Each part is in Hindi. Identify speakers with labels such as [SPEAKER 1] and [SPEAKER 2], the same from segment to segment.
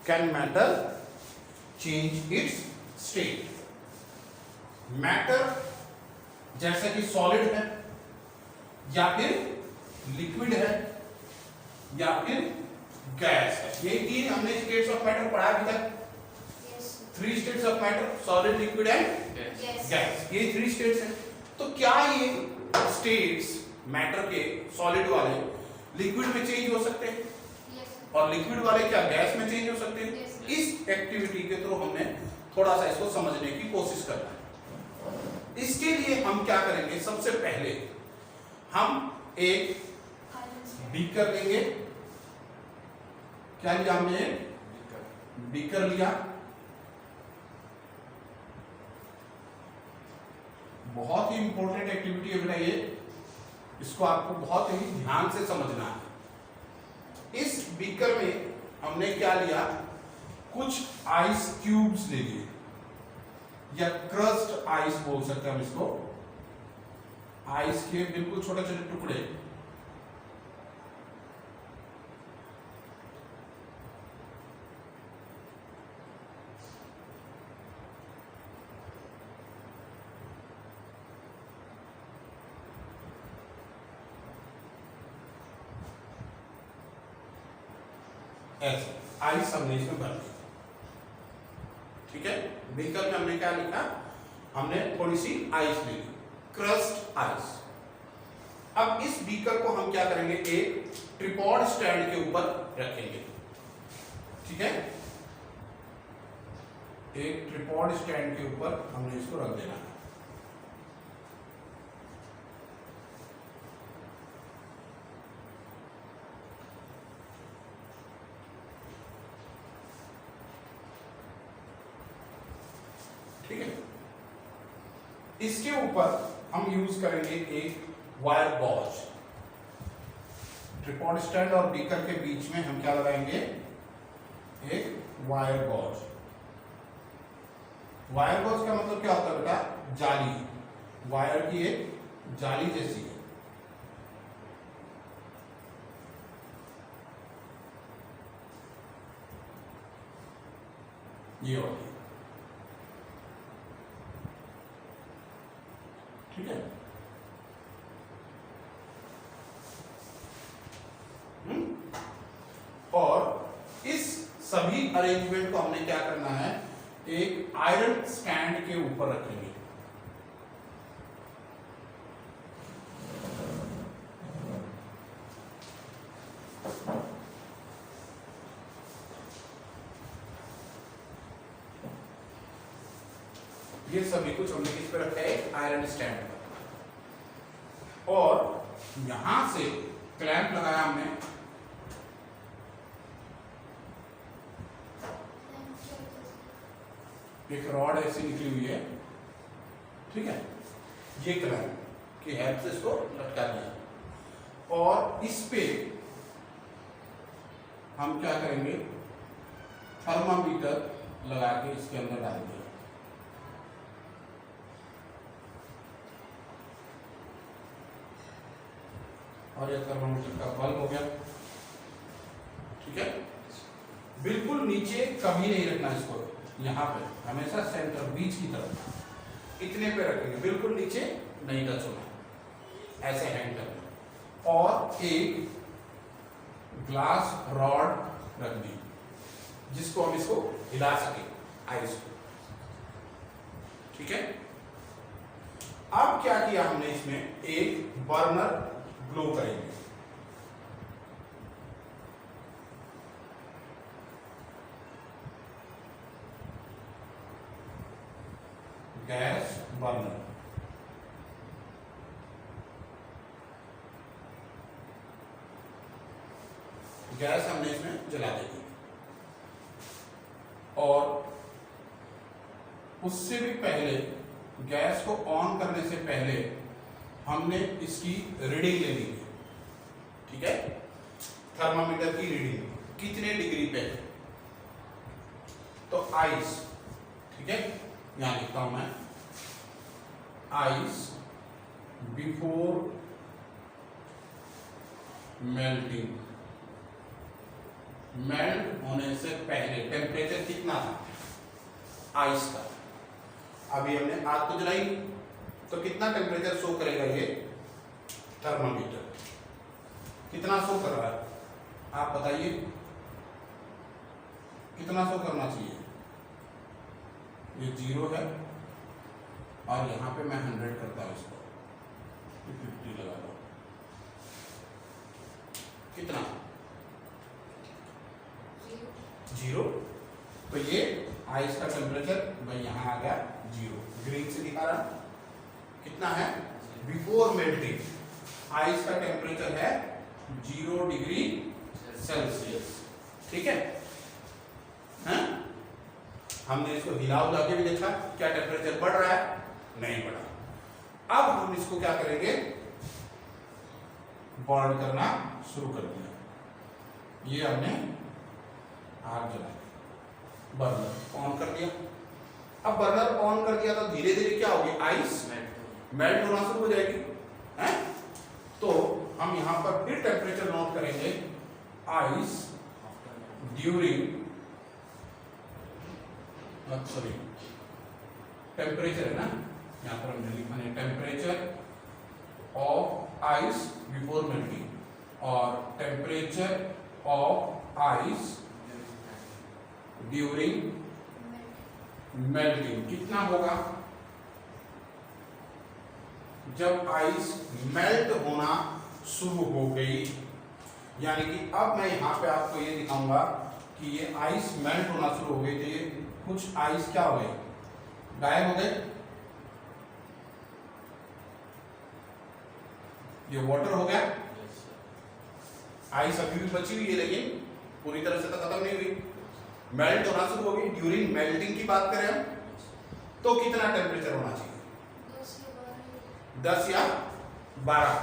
[SPEAKER 1] Can matter change it's state? Matter जैसे कि सॉलिड है या फिर लिक्विड है या फिर गैस है, ये तीन हमने स्टेट्स ऑफ मैटर पढ़ा अभी तक। Three states of matter, solid, liquid and gas, ये थ्री स्टेट्स हैं। तो क्या ये स्टेट्स मैटर के, सॉलिड वाले लिक्विड में चेंज हो सकते हैं और लिक्विड वाले क्या गैस में चेंज हो सकते हैं? इस एक्टिविटी के थ्रू हमने थोड़ा सा इसको समझने की कोशिश करना है। इसके लिए हम क्या करेंगे, सबसे पहले हम एक बीकर लेंगे। क्या लिया हमने? बीकर लिया। बहुत ही इंपॉर्टेंट एक्टिविटी है बेटा ये, इसको आपको बहुत ही ध्यान से समझना है। इस बीकर में हमने क्या लिया, कुछ आइस क्यूब्स ले लिए या क्रस्ट आइस बोल सकते हैं हम इसको, आइस के बिल्कुल छोटे छोटे टुकड़े। ऐसे आइस हमने इसमें भर दी, ठीक है। बीकर में हमने क्या लिखा, हमने थोड़ी सी आइस ले ली, क्रस्ट आइस। अब इस बीकर को हम क्या करेंगे, एक ट्रिपॉड स्टैंड के ऊपर रखेंगे, ठीक है। एक ट्रिपॉड स्टैंड के ऊपर हमने इसको रख देना है। ठीक है, इसके ऊपर हम यूज करेंगे एक वायर गॉज। ट्रिपॉड स्टैंड और बीकर के बीच में हम क्या लगाएंगे, एक वायर गॉज। वायर गॉज का मतलब क्या होता है बेटा, जाली, वायर की एक जाली जैसी है। ये होती है, ठीक है। और इस सभी अरेंजमेंट को हमने क्या करना है, एक आयरन स्टैंड के ऊपर रखेंगे। ये सभी कुछ हमने किस पे रखा है, आयरन स्टैंड पर। और यहां से क्लैंप लगाया हमने, एक रॉड ऐसी निकली हुई है, ठीक है। ये क्लैंप की हेल्प से इसको लटका दिया और इस पे हम क्या करेंगे, थर्मामीटर लगा के इसके अंदर डाल देंगे। और यह थर्मामीटर का बल्ब हो गया, ठीक है। बिल्कुल नीचे कभी नहीं रखना इसको, यहाँ पे हमेशा सेंटर बीच की तरफ इतने पे रखेंगे, बिल्कुल नीचे नहीं टच होना, ऐसे हैंग करना। और एक ग्लास रॉड रख दी जिसको हम इसको हिला सके, आइस को, ठीक है। अब क्या किया हमने, इसमें एक बर्नर ग्लो करेंगे। गैस बर्नर, गैस हमने इसमें जला दी। और उससे भी पहले, गैस को ऑन करने से पहले हमने इसकी रीडिंग ले ली, ठीक है। थर्मामीटर की रीडिंग कितने डिग्री पे है, तो आइस, ठीक है, यहां लिखता हूं मैं, आइस बिफोर मेल्टिंग मेल्ट होने से पहले टेम्परेचर कितना था आइस का। अभी हमने आग तो जलाई, तो कितना टेम्परेचर शो करेगा ये थर्मामीटर, कितना शो कर रहा है आप बताइए, कितना शो करना चाहिए। ये 0 है और यहाँ पे मैं 100 करता हूँ इसको, 50 लगा दो, कितना 0। तो ये आइस का टेम्परेचर भाई यहाँ आ गया 0, ग्रीन से दिखा रहा कितना है बिफोर मेल्टिंग आइस का टेम्परेचर है 0 डिग्री सेल्सियस। ठीक है, हमने इसको हिला उला के भी देखा क्या टेम्परेचर बढ़ रहा है, नहीं बढ़ा। अब हम इसको क्या करेंगे, बर्न करना शुरू कर दिया। ये हमने आग जलाई, बर्नर ऑन कर दिया। अब बर्नर ऑन कर दिया तो धीरे धीरे क्या होगी, आइस मेल्ट होना शुरू हो जाएगी, हैं? तो हम यहां पर फिर टेम्परेचर नोट करेंगे, आइस ड्यूरिंग, सॉरी टेम्परेचर है ना, यहां पर हमने लिखा है temperature of ice before melting और temperature of ice during melting. कितना होगा, जब आइस मेल्ट होना शुरू हो गई, यानी कि अब मैं यहां पे आपको ये दिखाऊंगा कि ये आइस मेल्ट होना शुरू हो गई, तो ये कुछ आइस क्या हो गए, गायब हो गए, ये वाटर हो गया, आइस अभी भी बची हुई है लेकिन पूरी तरह से तो खत्म नहीं हुई, मेल्ट होना शुरू हो गई। ड्यूरिंग मेल्टिंग की बात करें हम तो कितना टेम्परेचर होना चाहिए, 10 या 12।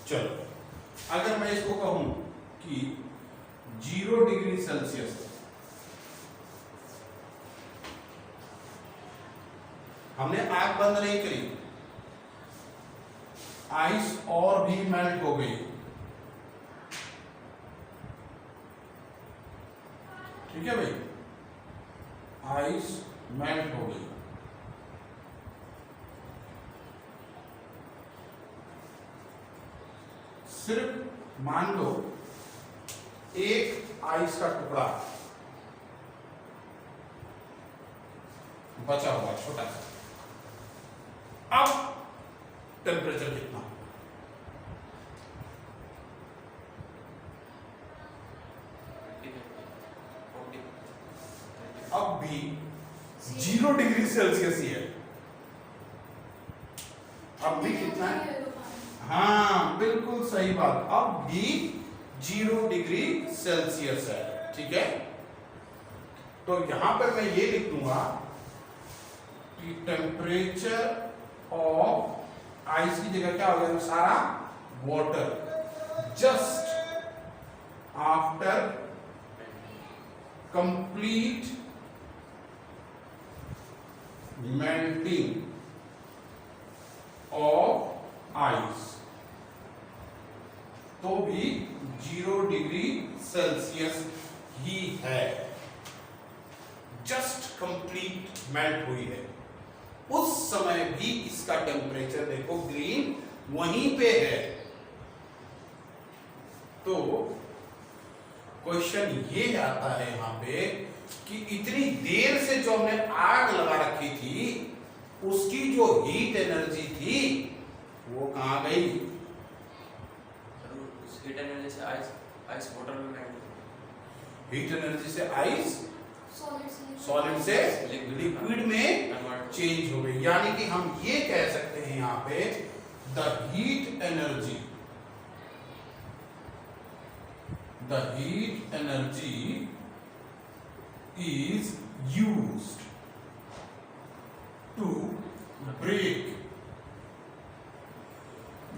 [SPEAKER 1] चलो अगर मैं इसको कहूं कि 0 डिग्री सेल्सियस, हमने आग बंद नहीं करी, आइस और भी मेल्ट हो गई, ठीक है भाई, आइस मेल्ट हो गई। सिर्फ मान लो एक आइस का टुकड़ा बचा हुआ छोटा सा, अब टेम्परेचर कितना, अब भी 0 डिग्री सेल्सियस ही है, अब भी कितना है, हाँ बिल्कुल सही बात, अब भी 0 डिग्री सेल्सियस है। ठीक है, तो यहां पर मैं ये लिख दूंगा कि टेम्परेचर ऑफ आइस की जगह क्या हो गया, सारा water just after complete melting of ice, तो भी 0 डिग्री सेल्सियस ही है, जस्ट कंप्लीट मेल्ट हुई है। उस समय भी इसका टेम्परेचर देखो ग्रीन वहीं पे है। तो क्वेश्चन ये आता है यहां पे कि इतनी देर से जो हमने आग लगा रखी थी उसकी जो हीट एनर्जी थी वो कहां गई,
[SPEAKER 2] हीट एनर्जी से आइस वाटर में मेल्ट,
[SPEAKER 1] हीट एनर्जी से आइस सॉलिड से लिक्विड में चेंज हो गई। यानी कि हम ये कह सकते हैं यहां पे the heat energy is used to break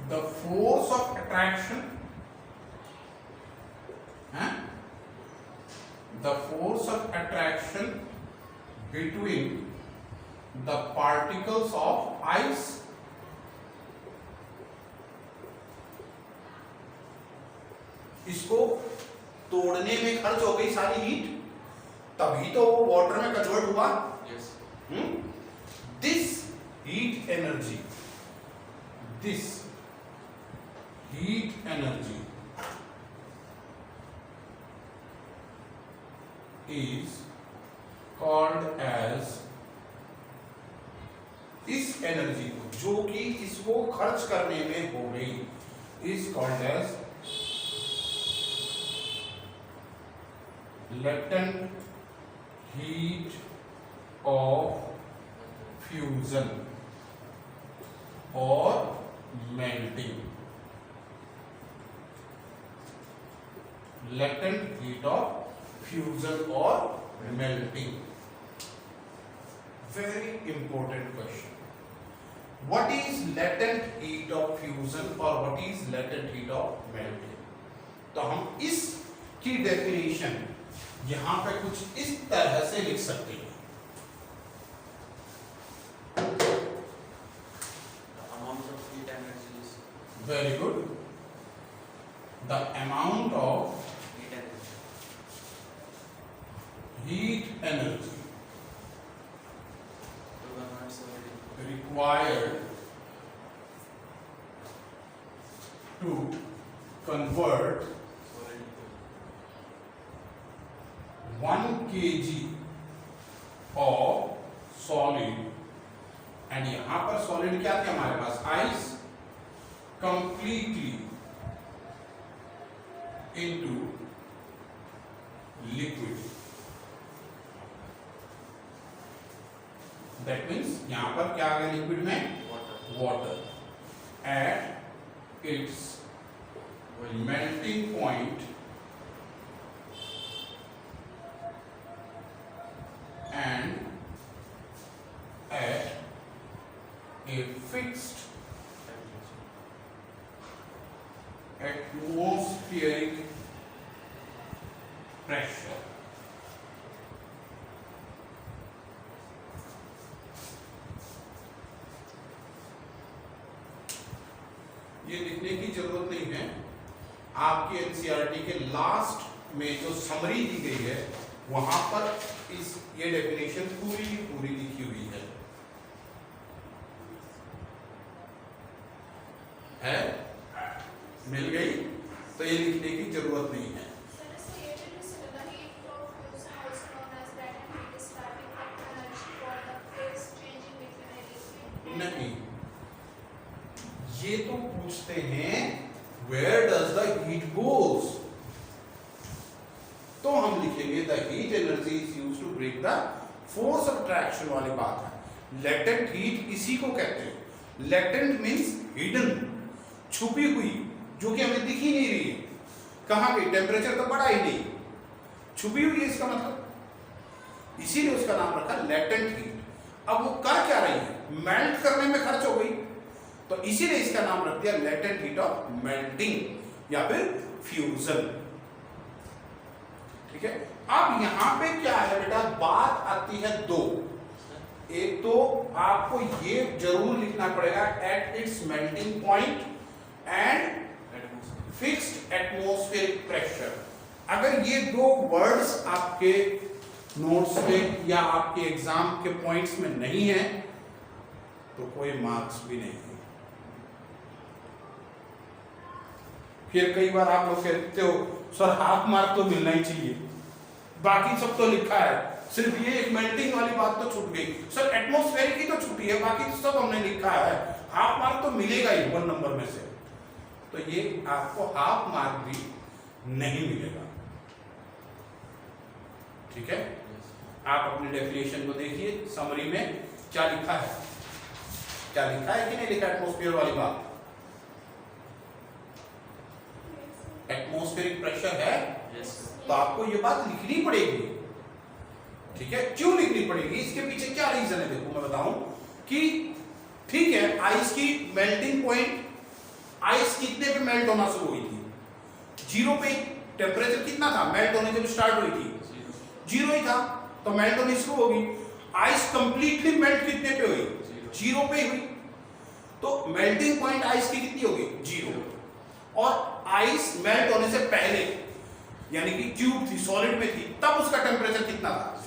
[SPEAKER 1] the force of attraction, the force of attraction between the particles of ice इसको तोड़ने में खर्च हो गई सारी हीट, तभी तो वो वाटर में कन्वर्ट हुआ।
[SPEAKER 2] Yes.
[SPEAKER 1] This heat energy, this heat energy is called as, इस एनर्जी को जो कि इसको खर्च करने में हो गई is called as latent heat of fusion or melting, latent heat of fusion or melting. Very important question. What is latent heat of fusion or what is latent heat of melting? तो हम इसकी डेफिनेशन यहां पे कुछ इस तरह से लिख सकते हैं।
[SPEAKER 2] The amount of heat energy is
[SPEAKER 1] Very good. The amount of
[SPEAKER 2] heat energy.
[SPEAKER 1] heat energy
[SPEAKER 2] To convert solid
[SPEAKER 1] required to convert
[SPEAKER 2] solid
[SPEAKER 1] 1 kg of solid, and यहां पर सॉलिड क्या थे हमारे पास, ice, completely into liquid. That means यहां पर क्या आ गया लिक्विड में,
[SPEAKER 2] water.
[SPEAKER 1] water at its melting point and at a fixed atmospheric pressure. ये लिखने की जरूरत नहीं है, आपके एनसीईआरटी के लास्ट में जो समरी दी गई है वहां पर इस ये डेफिनेशन पूरी की पूरी लिखी हुई है? मिल गई? तो ये लिखने की जरूरत नहीं है। नहीं, ये तो पूछते हैं where does the heat goes, तो हम लिखेंगे the heat energy is used to break the force of attraction वाली बात है। लेटेंट हीट इसी को कहते हैं। लेटेंट मींस हिडन, छुपी हुई, जो कि हमें दिख ही नहीं रही है। कहां गई? टेम्परेचर तो बढ़ा ही नहीं, छुपी हुई है इसका मतलब, इसीलिए उसका नाम रखा लेटेंट हीट। अब वो कर क्या रही है? मेल्ट करने में खर्च हो गई, तो इसीलिए इसका नाम रख दिया लेटेंट हीट ऑफ मेल्टिंग या फिर फ्यूजन। ठीक है, अब यहां पे क्या है बेटा, बात आती है दो। एक तो आपको ये जरूर लिखना पड़ेगा at its melting point and fixed atmospheric pressure. अगर ये दो वर्ड्स आपके नोट्स में या आपके एग्जाम के पॉइंट्स में नहीं है तो कोई मार्क्स भी नहीं है। फिर कई बार आप लोग कहते हो सर हाफ मार्क तो मिलना ही चाहिए, बाकी सब तो लिखा है, सिर्फ ये एक मेल्टिंग वाली बात तो छूट गई। सर एटमॉस्फेयर की तो छुट्टी है, बाकी तो सब हमने लिखा है, हाफ मार्क तो मिलेगा ही 1 नंबर में से। तो ये आपको हाफ मार्क भी नहीं मिलेगा। ठीक है, आप अपनी डेफिनेशन को देखिए, समरी में क्या लिखा है, क्या लिखा है कि नहीं लिखा एटमॉस्फेयर वाली बात। एटमॉस्फेरिक प्रेशर है, तो आपको ये बात लिखनी पड़ेगी। ठीक है, क्यों लिखनी पड़ेगी, इसके पीछे क्या रीजन है, देखो मैं बताऊं कि ठीक है, आइस की मेल्टिंग पॉइंट, आइस कितने पे मेल्ट होना शुरू हुई थी? 0 पे। टेम्परेचर कितना था मेल्ट होने जब स्टार्ट हुई थी? 0 ही था, तो मेल्ट होनी शुरू होगी। आइस कंप्लीटली मेल्ट कितने पे हुई? 0 पे हुई। तो मेल्टिंग पॉइंट आइस की कितनी होगी? 0। और आइस मेल्ट होने से पहले यानी कि ट्यूब थी, सॉलिड में थी, तब उसका टेम्परेचर कितना था?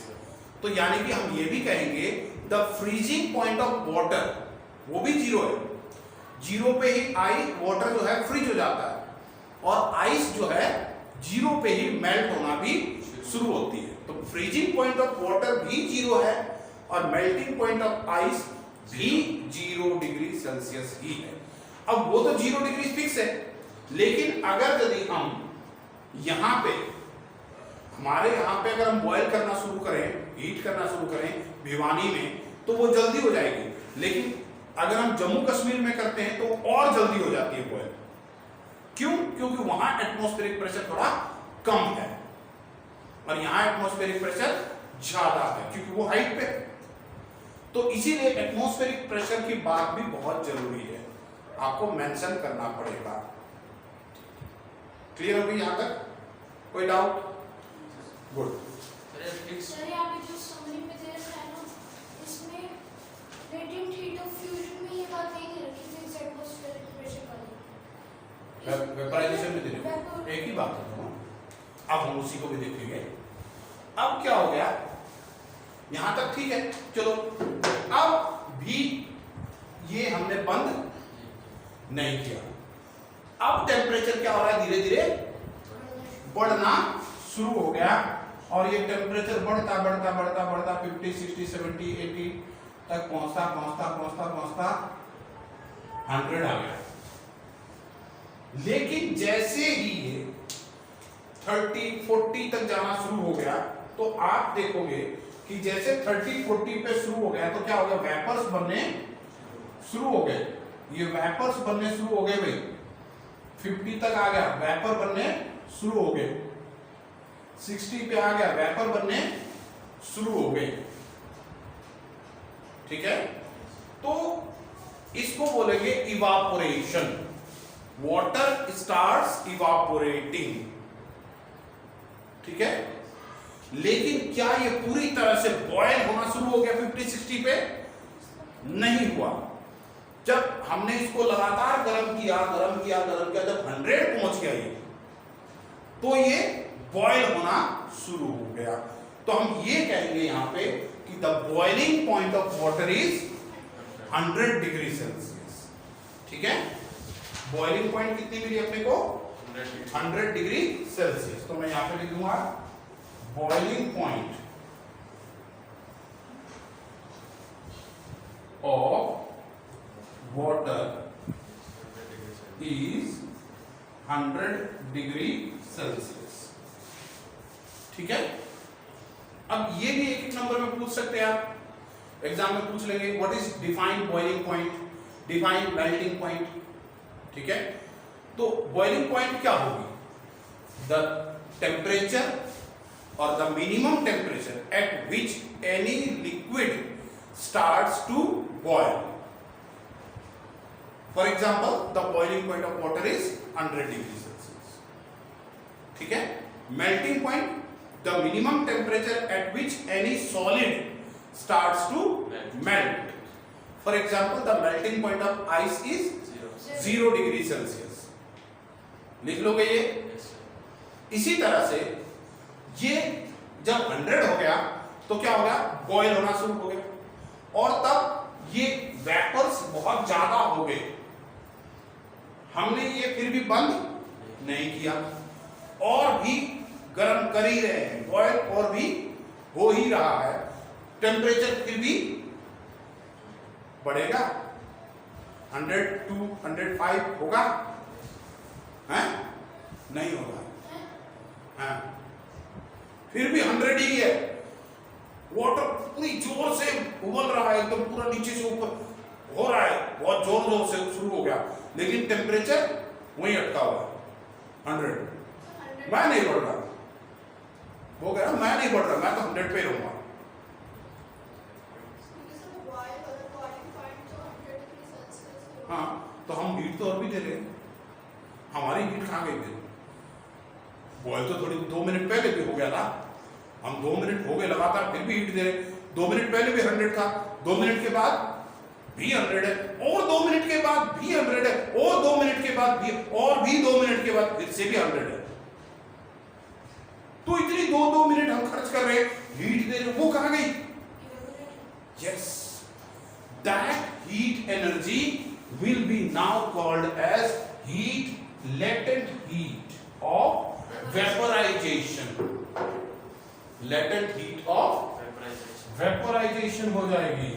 [SPEAKER 1] तो यानी कि हम ये भी कहेंगे the freezing point of water वो भी जीरो है, जीरो पे ही वाटर जो है फ्रीज हो जाता है, और आइस जो है जीरो पे ही मेल्ट होना भी शुरू होती है। तो फ्रीजिंग पॉइंट ऑफ वाटर भी जीरो है और मेल्टिंग पॉइंट ऑफ आइस भी 0 डिग्री सेल्सियस ही है। अब वो तो 0 डिग्री फिक्स है, लेकिन अगर यदि हम यहां पे हमारे यहाँ पे अगर हम बॉयल करना शुरू करें, हीट करना शुरू करें भिवानी में, तो वो जल्दी हो जाएगी, लेकिन अगर हम जम्मू कश्मीर में करते हैं तो और जल्दी हो जाती है बॉयल। क्यों? क्योंकि वहां एटमॉस्फेरिक प्रेशर थोड़ा कम है और यहां एटमॉस्फेरिक प्रेशर ज्यादा है क्योंकि वो हाइट पे है। तो इसीलिए एटमॉस्फेरिक प्रेशर की बात भी बहुत जरूरी है, आपको मेंशन करना पड़ेगा। क्लियर हो गई यहां तक? कोई डाउट? गुड।
[SPEAKER 3] सर यहाँ पे जो समरी में दे रखा है ना, इसमें लेटेंट हीट ऑफ फ्यूजन में ये बात नहीं दे रखी थी एटमॉस्फेरिक प्रेशर वाली।
[SPEAKER 1] वेपराइजेशन में दे रहे एक ही बात है दोनों। अब हम उसी को भी देखेंगे। अब क्या हो गया, यहां तक ठीक है, चलो अब भी ये हमने बंद नहीं किया। अब टेम्परेचर क्या हो रहा है, धीरे धीरे बढ़ना शुरू हो गया और ये टेम्परेचर बढ़ता बढ़ता बढ़ता बढ़ता 50, 60, 70, 80 तक पहुंचता पहुंचता पहुंचता पहुंचता 100 आ गया। लेकिन जैसे ही ये 30, 40 तक जाना शुरू हो गया, तो आप देखोगे कि जैसे 30, 40 पे शुरू हो गया तो क्या हो गया, वेपर्स बनने शुरू हो गए। ये वेपर्स बनने शुरू हो गए भाई, 50 तक आ गया, वेपर बनने शुरू हो गए, 60 पे आ गया, वेपर बनने शुरू हो गए। ठीक है, तो इसको बोलेंगे इवापोरेशन। Water starts evaporating. ठीक है, लेकिन क्या ये पूरी तरह से बॉयल होना शुरू हो गया 50, 60 पे? नहीं हुआ। जब हमने इसको लगातार गर्म किया गर्म किया गर्म किया, जब 100 पहुंच गया ये, तो ये बॉयल होना शुरू हो गया। तो हम ये कहेंगे यहां पे कि the boiling point of water is 100 degree Celsius. ठीक है, बॉइलिंग पॉइंट कितनी मिली अपने को? 100 डिग्री सेल्सियस। तो मैं यहां पे लिख दूंगा boiling point of water is 100 degree Celsius. ठीक है, अब ये भी एक नंबर में पूछ सकते हैं आप, एग्जाम में पूछ लेंगे what is defined boiling point, defined melting point. ठीक है, तो बॉइलिंग पॉइंट क्या होगी? द टेम्परेचर और the minimum temperature at which any liquid starts to boil. For example the boiling point of water is 100 degree Celsius. ठीक है, melting point the minimum temperature at which any solid starts to melt. For example, the melting point of ice is 0 degree Celsius. लिख लोगे ये? इसी तरह से ये जब 100 हो गया तो क्या हो गया, बॉयल होना शुरू हो गया और तब ये वेपर्स बहुत ज्यादा हो गए। हमने ये फिर भी बंद नहीं किया और भी गर्म कर ही रहे हैं, बॉयल और भी हो ही रहा है, टेम्परेचर फिर भी बढ़ेगा, 102, 105 होगा? हैं? नहीं होगा। हैं? फिर भी 100 ही है, वाटर पूरी जोर से उबल रहा है, एकदम पूरा नीचे से ऊपर हो रहा है, बहुत जोर जोर से शुरू हो गया, लेकिन टेम्परेचर वहीं अटका हुआ है 100। मैं नहीं बढ़ रहा, हो गया, मैं नहीं बढ़ रहा, मैं तो 100 पे रहूंगा। हाँ, तो हम हीट तो और भी दे रहे हैं, हमारी हीट कहाँ गई फिर? बॉयल तो थोड़ी 2 मिनट पहले भी हो गया था, हम 2 मिनट हो गए लगातार फिर भी हीट दे रहे। 2 मिनट पहले भी 100 था, 2 मिनट के बाद भी 100 है, और 2 मिनट के बाद भी 100 है, और 2 मिनट के बाद भी, और भी 2 मिनट के बाद फिर से भी 100 है। तो इतनी 2-2 मिनट हम खर्च कर रहे हैं, हीट दे रहे हैं, वो कहाँ गई? Yes, that heat energy will be now called as latent heat of vaporization. Latent heat of
[SPEAKER 2] Vaporization.
[SPEAKER 1] vaporization हो जाएगी,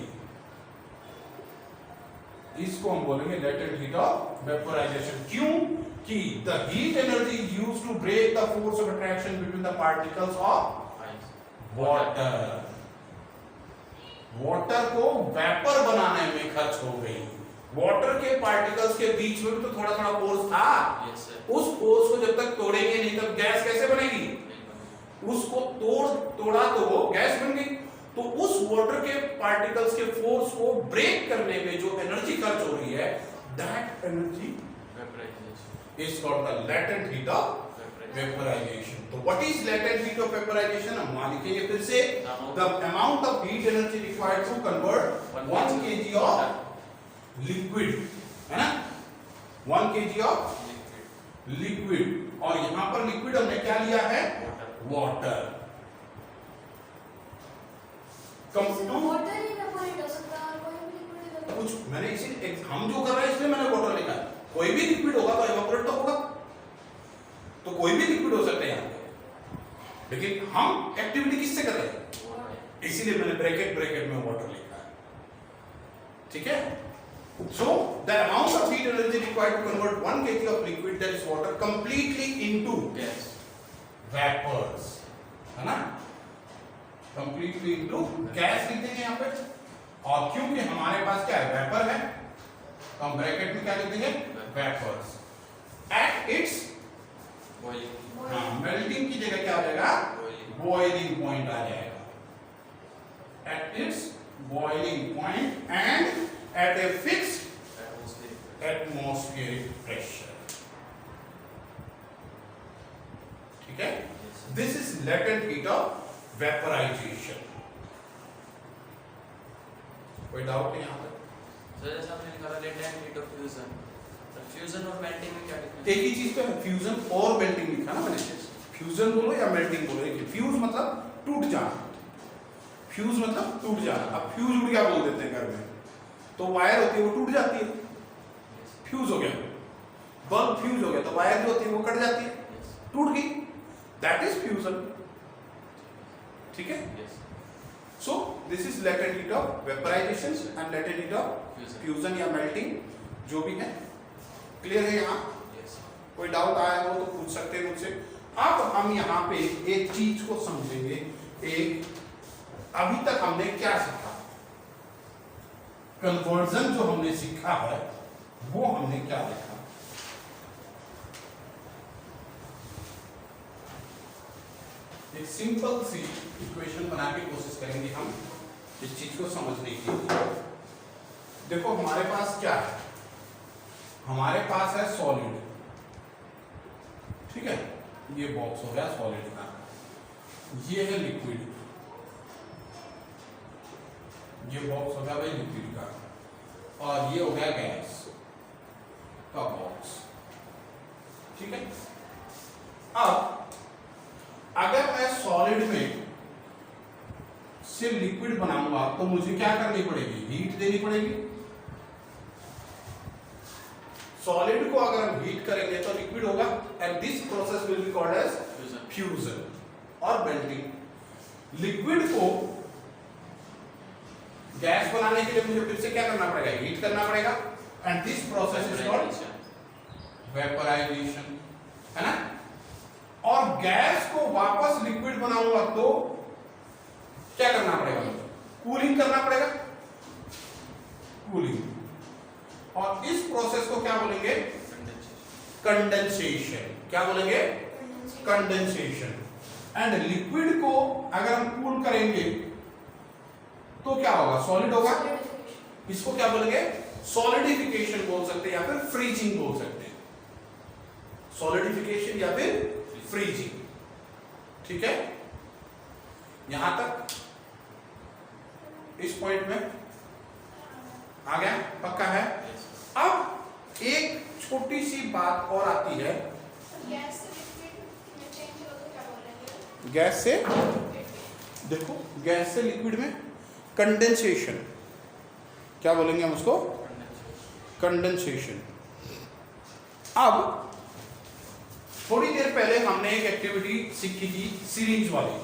[SPEAKER 1] इसको हम बोलेंगे latent heat of vaporization. क्यों? कि the heat energy is used to break the force of attraction between the particles of
[SPEAKER 2] Ice.
[SPEAKER 1] water. Water को वेपर बनाने में खर्च हो गई। वाटर के पार्टिकल्स के बीच में भी तो थोड़ा थोड़ा फोर्स था,
[SPEAKER 2] Yes, sir.
[SPEAKER 1] उस फोर्स को जब तक तोड़ेंगे नहीं तब गैस कैसे बनेगी? उसको तोड़ा तो वो गैस बन गई। तो उस वाटर के पार्टिकल्स के फोर्स को ब्रेक करने में जो एनर्जी खर्च हो रही है, that energy
[SPEAKER 2] Vaporization.
[SPEAKER 1] Is called the latent heat of vaporization. तो what is latent heat of vaporization? हम मान लिखेंगे फिर से, the amount of heat energy required to convert 1 kg of liquid, है ना, 1 kg ऑफ लिक्विड, और यहां पर लिक्विड हमने क्या लिया है? वाटर।
[SPEAKER 3] वाटर ही evaporate हो सकता है और कोई भी liquid evaporate
[SPEAKER 1] कुछ मैंने इसी हम जो कर रहे हैं इसलिए मैंने वाटर लिखा है, कोई भी लिक्विड होगा तो एवापोरेट तो होगा, तो कोई भी लिक्विड हो सकता है यहाँ पे, लेकिन हम एक्टिविटी किससे कर रहे हैं, इसीलिए मैंने ब्रैकेट में वाटर लिखा है, ठीक है। So the amount of heat energy required to convert 1 kg of liquid, that is water, completely into
[SPEAKER 2] Gas.
[SPEAKER 1] vapors, है ना, completely into गैस लिख देंगे यहाँ पे, और क्योंकि हमारे पास क्या है, वेपर है, तो हम ब्रैकेट में क्या लिख देंगे, vapours. At its
[SPEAKER 2] Boiling.
[SPEAKER 1] Melting की जगह क्या आ जाएगा,
[SPEAKER 2] Boiling.
[SPEAKER 1] बॉइलिंग पॉइंट आ जाएगा, at its boiling point and at a fixed
[SPEAKER 2] Atmospheric.
[SPEAKER 1] Atmospheric pressure, ठीक है।
[SPEAKER 2] Yes.
[SPEAKER 1] This is latent heat of vaporization. कोई डाउट नहीं यहाँ पर?
[SPEAKER 2] So जैसे आपने लिखा था latent heat of fusion. तो fusion और melting में क्या difference?
[SPEAKER 1] एक ही चीज पे फ्यूजन और मेल्टिंग लिखा ना मैंने, फ्यूजन बोलो या मेल्टिंग बोलो, एक फ्यूज मतलब टूट जाना, फ्यूज मतलब टूट जाना। अब फ्यूज उड़ गया बोल देते हैं घर में, तो वायर होती है वो टूट जाती है,
[SPEAKER 2] Yes.
[SPEAKER 1] फ्यूज हो गया, बल्ब फ्यूज हो गया तो वायर जो होती है वो कट जाती है,
[SPEAKER 2] Yes.
[SPEAKER 1] टूट गई, दैट इज फ्यूजन, ठीक है।
[SPEAKER 2] Yes.
[SPEAKER 1] So this is latent heat of vaporization and latent heat of
[SPEAKER 2] Fusion.
[SPEAKER 1] Fusion या मेल्टिंग, जो भी है। क्लियर है यहाँ?
[SPEAKER 2] Yes.
[SPEAKER 1] कोई डाउट आया हो तो पूछ सकते हैं मुझसे। अब हम यहाँ पे एक चीज को समझेंगे, एक अभी तक हमने क्या सीखा, कन्वर्जन जो हमने सीखा है वो हमने क्या देखा, एक सिंपल सी इक्वेशन बना के कोशिश करेंगे हम इस चीज को समझने की। देखो हमारे पास क्या है, हमारे पास है सॉलिड, ठीक है, ये बॉक्स हो गया सॉलिड का, ये है लिक्विड, ये बॉक्स हो गया भाई लिक्विड का, और ये हो गया गैस का बॉक्स, ठीक है। अब अगर मैं सॉलिड में से लिक्विड बनाऊंगा तो मुझे क्या करनी पड़ेगी, हीट देनी पड़ेगी। सॉलिड को अगर हम हीट करेंगे तो लिक्विड होगा, and this process will be called as
[SPEAKER 2] Fusion.
[SPEAKER 1] Fusion और मेल्टिंग। लिक्विड को गैस बनाने के लिए मुझे फिर से क्या करना पड़ेगा, हीट करना पड़ेगा, and this process is called
[SPEAKER 2] Vaporization.
[SPEAKER 1] Vaporization, है ना। और गैस को वापस लिक्विड बनाऊंगा तो क्या करना पड़ेगा, कूलिंग करना पड़ेगा, कूलिंग, और इस प्रोसेस को क्या बोलेंगे,
[SPEAKER 2] Condensation.
[SPEAKER 1] कंडेंसेशन। क्या बोलेंगे, कंडेंसेशन। एंड लिक्विड को अगर हम कूल करेंगे तो क्या होगा, सॉलिड होगा, इसको क्या बोलेंगे, सॉलिडिफिकेशन बोल सकते हैं या फिर फ्रीजिंग बोल सकते हैं, सॉलिडिफिकेशन या फिर फ्रीजिंग, ठीक है। यहां तक इस पॉइंट में आ गया, पक्का है।
[SPEAKER 2] Yes.
[SPEAKER 1] अब एक छोटी सी बात और आती है,
[SPEAKER 3] गैस से लिक्विड में चेंज हो तो क्या बोलेंगे?
[SPEAKER 1] गैस से, देखो गैस से लिक्विड में कंडेंसेशन, क्या बोलेंगे हम उसको, कंडेंसेशन। अब थोड़ी देर पहले हमने एक एक्टिविटी सीखी थी सिरिंज वाली,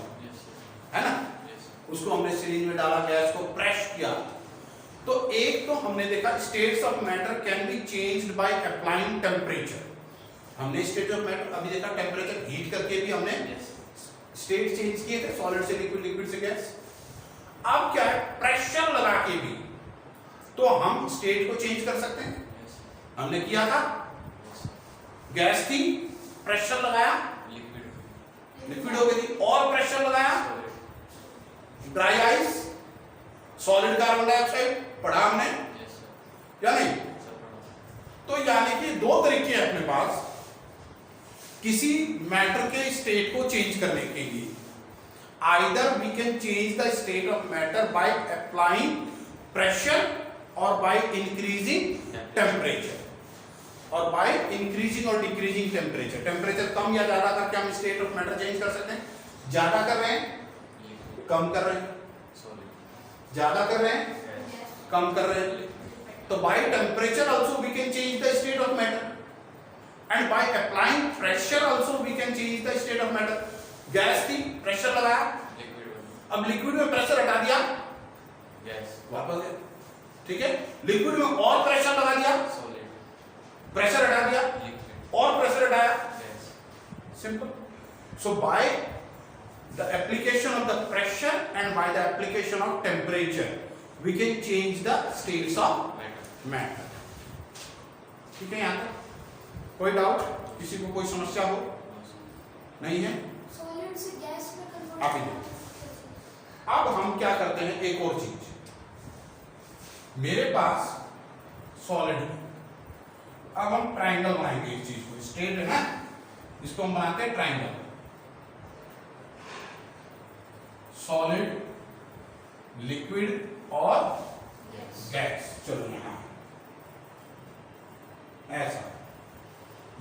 [SPEAKER 1] है ना, उसको हमने सिरिंज में डाला, गैस को प्रेस किया। तो एक तो हमने देखा states of matter can be changed by applying temperature. हमने स्टेट ऑफ मैटर अभी देखा, टेम्परेचर हीट करके भी हमने स्टेट चेंज किए थे, सॉलिड से लिक्विड, लिक्विड से गैस। अब क्या है, प्रेशर लगा के भी तो हम स्टेट को चेंज कर सकते हैं। हमने किया था, गैस थी, प्रेशर लगाया, लिक्विड हो गई थी, और प्रेशर लगाया, dry ice, solid carbon dioxide, पढ़ा हमने या नहीं। तो यानी कि दो तरीके हैं अपने पास किसी मैटर के स्टेट को चेंज करने के लिए। Either we can change the state of matter by applying pressure और बाय इंक्रीजिंग टेम्परेचर, और बाय इंक्रीजिंग और डिक्रीजिंग टेम्परेचर। टेम्परेचर कम या ज्यादा करके हम स्टेट ऑफ मैटर चेंज कर सकते हैं। ज्यादा कर रहे हैं, कम कर रहे हैं, ज्यादा कर रहे हैं, कम कर रहे हैं, तो by temperature also we can change the state of matter, and by applying pressure also we can change the state of matter. Gas थी, प्रेशर लगाया, अब लिक्विड में प्रेशर हटा दिया, गैस वापस गया, ठीक है। लिक्विड में और प्रेशर लगा दिया, प्रेशर हटा दिया, और प्रेशर हटाया, simple. So by the application of the pressure and by the application of temperature we can change the states of matter। ठीक है, यहाँ तक कोई डाउट, किसी को कोई समस्या हो? नहीं है।
[SPEAKER 3] सॉलिड से गैस में कन्वर्ट
[SPEAKER 1] आप इधर, अब हम क्या करते हैं, एक और चीज, मेरे पास सॉलिड है, अब हम ट्राइंगल बनाएंगे इस चीज को, स्ट्रेट है ना, इसको हम बनाते हैं ट्राइंगल। सॉलिड, लिक्विड और गैस, चलो यहां ऐसा,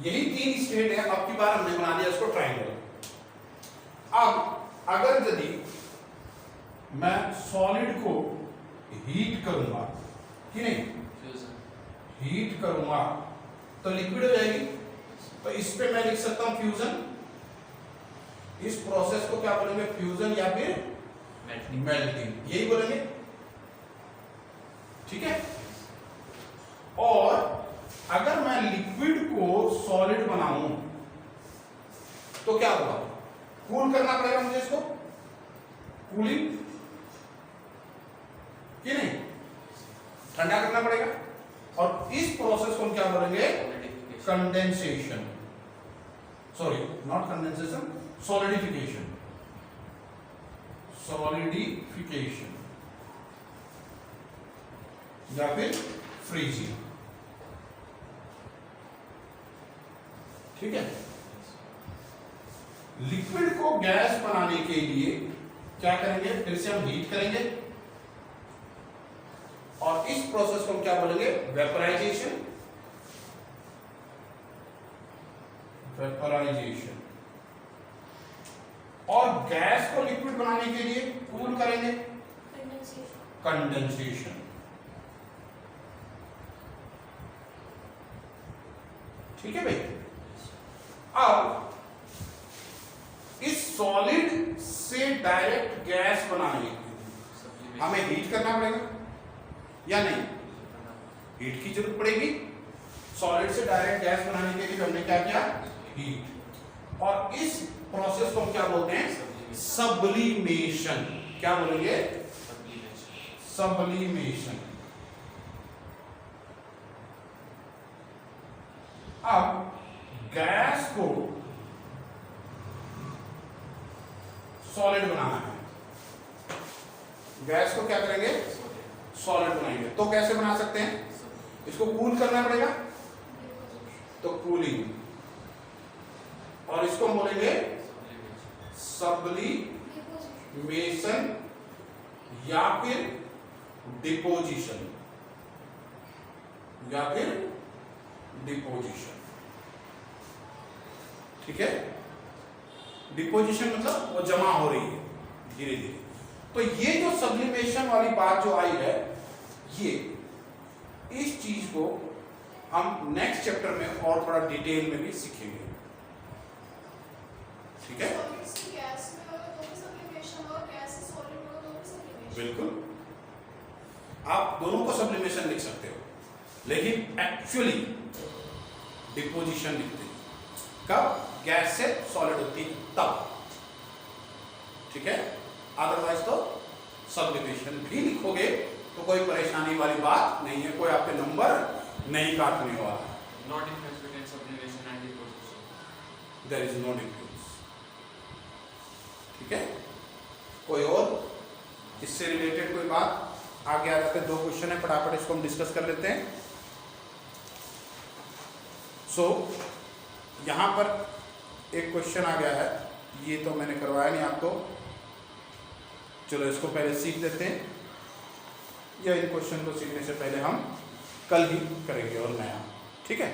[SPEAKER 1] यही तीन स्टेट है। अब की बार हमने बना दिया इसको ट्राइंगल। अब अगर यदि मैं सॉलिड को हीट करूंगा कि नहीं, हीट करूंगा तो लिक्विड हो जाएगी, तो इस पे मैं लिख सकता हूं फ्यूजन। इस प्रोसेस को क्या बोलेंगे, फ्यूजन या फिर मेल्टिंग, यही बोलेंगे, ठीक है। और अगर मैं लिक्विड को सॉलिड बनाऊं तो क्या होगा, कूल करना पड़ेगा मुझे इसको, कूलिंग कि नहीं, ठंडा करना पड़ेगा, और इस प्रोसेस को हम क्या बोलेंगे, condensation, sorry not condensation, solidification, solidification या फिर फ्रीजिंग, ठीक है। लिक्विड को गैस बनाने के लिए क्या करेंगे, फिर से हम हीट करेंगे, और इस प्रोसेस को हम क्या बोलेंगे, वेपराइजेशन, वेपराइजेशन। और गैस को लिक्विड बनाने के लिए कूल करेंगे, कंडेंसेशन। ठीक है भाई। अब इस सॉलिड से डायरेक्ट गैस बनाने के लिए हमें हीट करना पड़ेगा या नहीं, हीट की जरूरत पड़ेगी। सॉलिड से डायरेक्ट गैस बनाने के लिए हमने क्या किया, हीट। और इस प्रोसेस को हम क्या बोलते हैं, सब्लिमेशन। क्या बोलेंगे, सब्लिमेशन। अब गैस को सॉलिड बनाना है, गैस को क्या करेंगे, सॉलिड बनाएंगे। तो कैसे बना सकते हैं, इसको कूल करना पड़ेगा, तो कूलिंग, और इसको हम बोलेंगे सब्लिमेशन या फिर डिपोजिशन, या फिर डिपोजिशन। ठीक है। डिपोजिशन मतलब वो जमा हो रही है धीरे धीरे। तो ये जो सब्लिमेशन वाली बात जो आई है, ये इस चीज को हम नेक्स्ट चैप्टर में और थोड़ा डिटेल में भी सीखेंगे, ठीक है? बिल्कुल, आप दोनों को सब्लिमेशन लिख सकते हो, लेकिन एक्चुअली डिपोजिशन लिखते हैं कब गैस से सॉलिड होती है तब, ठीक है? अदरवाइज तो सब्लिमेशन भी लिखोगे तो कोई परेशानी वाली बात नहीं है, कोई आपके नंबर नहीं काटने वाला।
[SPEAKER 2] No difference between sublimation and deposition.
[SPEAKER 1] There is no difference, ठीक है? कोई और इससे रिलेटेड कोई बात? आगे आ जाते हैं, 2 क्वेश्चन है, फटाफट इसको हम डिस्कस कर लेते हैं। सो यहां पर एक क्वेश्चन आ गया है, ये तो मैंने करवाया नहीं आपको, चलो इसको पहले सीख लेते हैं, या इन क्वेश्चन को सीखने से पहले हम कल ही करेंगे और नया, ठीक है?